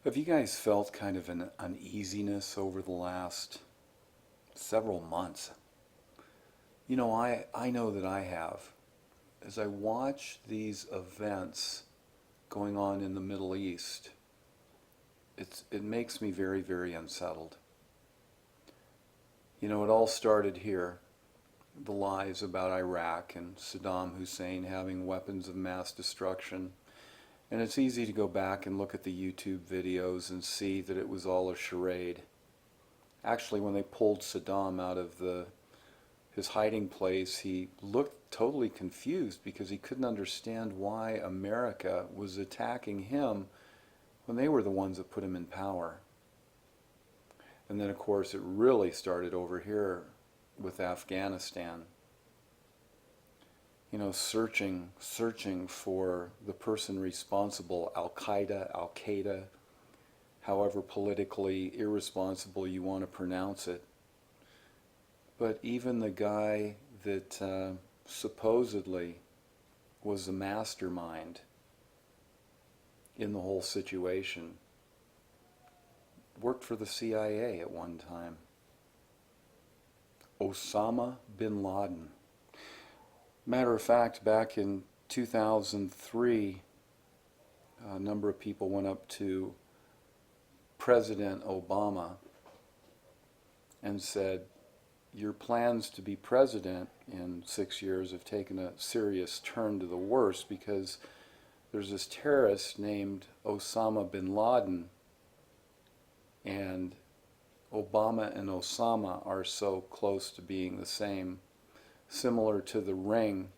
Have you guys felt kind of an uneasiness over the last several months? I know that I have. As I watch these events going on in the Middle East, it makes me very, very unsettled. It all started here. The lies about Iraq and Saddam Hussein having weapons of mass destruction. And it's easy to go back and look at the YouTube videos and see that it was all a charade. Actually, when they pulled Saddam out of his hiding place, he looked totally confused because he couldn't understand why America was attacking him when they were the ones that put him in power. And then, of course, it really started over here with Afghanistan. Searching for the person responsible, Al-Qaeda, however politically irresponsible you want to pronounce it. But even the guy that supposedly was the mastermind in the whole situation worked for the CIA at one time. Osama bin Laden. Matter of fact, back in 2003, a number of people went up to President Obama and said, your plans to be president in 6 years have taken a serious turn to the worse because there's this terrorist named Osama bin Laden, and Obama and Osama are so close to being the same, similar to the ring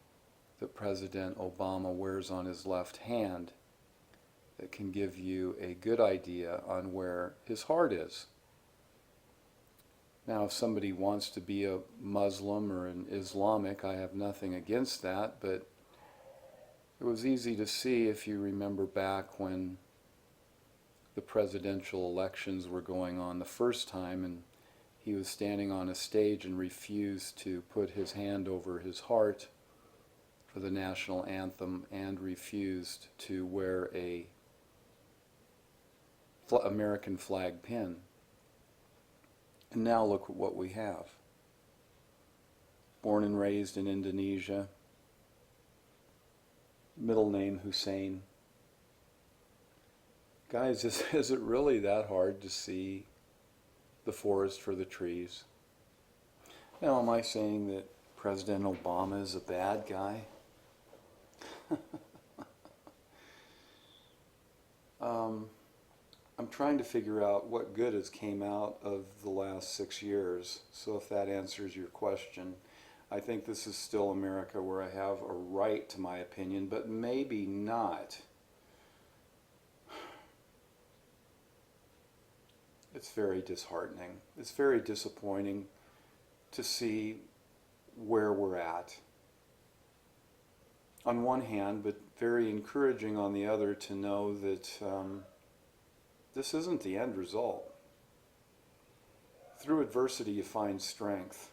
that President Obama wears on his left hand that can give you a good idea on where his heart is. Now, if somebody wants to be a Muslim or an Islamic, I have nothing against that, but it was easy to see if you remember back when the presidential elections were going on the first time and he was standing on a stage and refused to put his hand over his heart for the national anthem and refused to wear a American flag pin. And now look at what we have. Born and raised in Indonesia, middle name Hussein. Guys, is it really that hard to see the forest for the trees? Now, am I saying that President Obama is a bad guy? I'm trying to figure out what good has came out of the last 6 years. So if that answers your question, I think this is still America where I have a right to my opinion, but maybe not. It's very disheartening. It's very disappointing to see where we're at on one hand, but very encouraging on the other to know that this isn't the end result. Through adversity you find strength.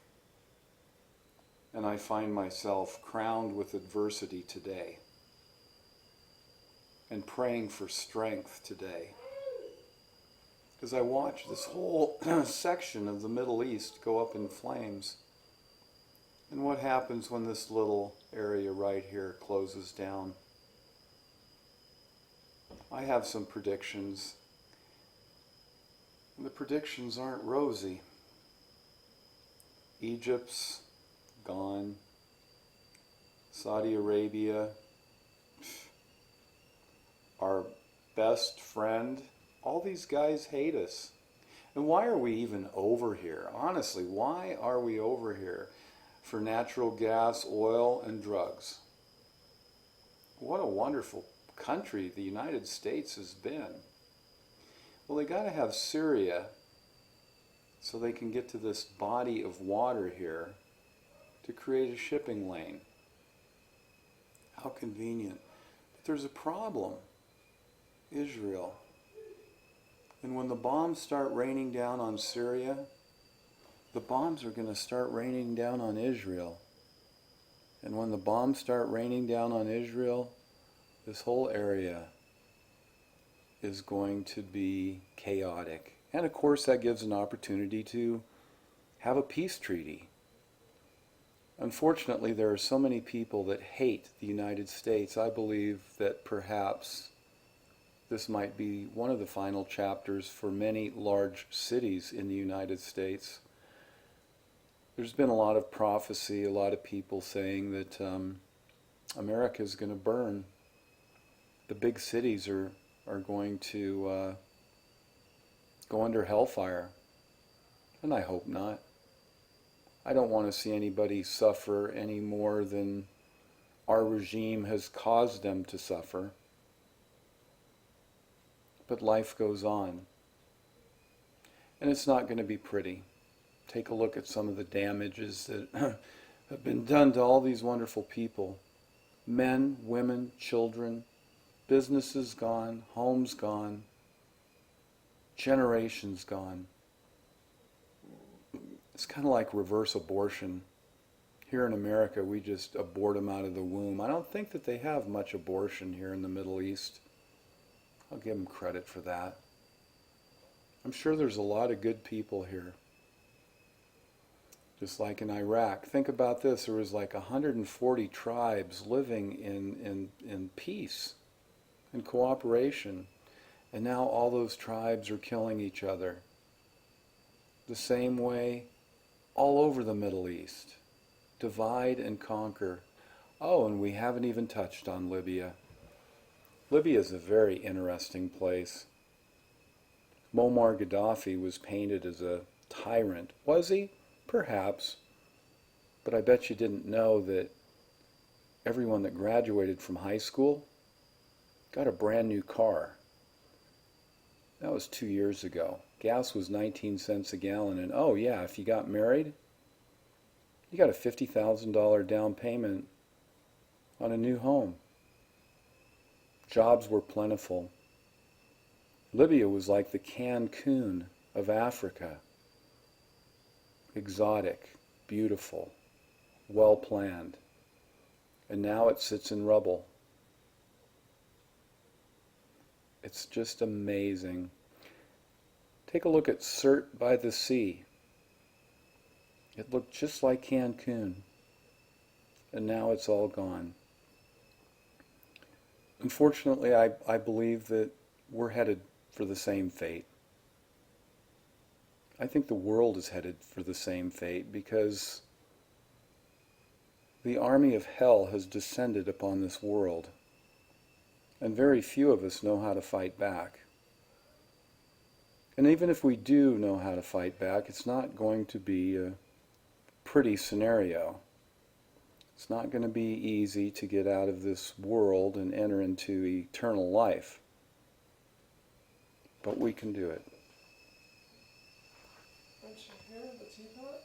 And I find myself crowned with adversity today and praying for strength today. As I watch this whole section of the Middle East go up in flames, and what happens when this little area right here closes down. I have some predictions. The predictions aren't rosy. Egypt's gone. Saudi Arabia, our best friend, all these guys hate us. And why are we even over here? Honestly, why are we over here? For natural gas, oil, and drugs. What a wonderful country the United States has been. Well, they got to have Syria so they can get to this body of water here to create a shipping lane. How convenient. But there's a problem. Israel. And when the bombs start raining down on Syria, the bombs are going to start raining down on Israel. And when the bombs start raining down on Israel, this whole area is going to be chaotic. And of course that gives an opportunity to have a peace treaty. Unfortunately, there are so many people that hate the United States. I believe that perhaps this might be one of the final chapters for many large cities in the United States. There's been a lot of prophecy, a lot of people saying that America is going to burn. The big cities are going to go under hellfire. And I hope not. I don't want to see anybody suffer any more than our regime has caused them to suffer. But life goes on. And it's not going to be pretty. Take a look at some of the damages that have been done to all these wonderful people. Men, women, children, businesses gone, homes gone, generations gone. It's kind of like reverse abortion. Here in America, we just abort them out of the womb. I don't think that they have much abortion here in the Middle East. I'll give them credit for that. I'm sure there's a lot of good people here. Just like in Iraq. Think about this. There was like 140 tribes living in peace and cooperation. And now all those tribes are killing each other. The same way all over the Middle East. Divide and conquer. Oh, and we haven't even touched on Libya. Libya is a very interesting place. Muammar Gaddafi was painted as a tyrant. Was he? Perhaps. But I bet you didn't know that everyone that graduated from high school got a brand new car. That was 2 years ago. Gas was 19 cents a gallon, and oh yeah, if you got married, you got a $50,000 down payment on a new home. Jobs were plentiful. Libya was like the Cancun of Africa. Exotic, beautiful, well planned. And now it sits in rubble. It's just amazing. Take a look at Sirte by the Sea. It looked just like Cancun. And now it's all gone. Unfortunately, I believe that we're headed for the same fate. I think the world is headed for the same fate because the army of hell has descended upon this world. And very few of us know how to fight back. And even if we do know how to fight back, it's not going to be a pretty scenario. It's not going to be easy to get out of this world and enter into eternal life. But we can do it. Don't you hear the teapot?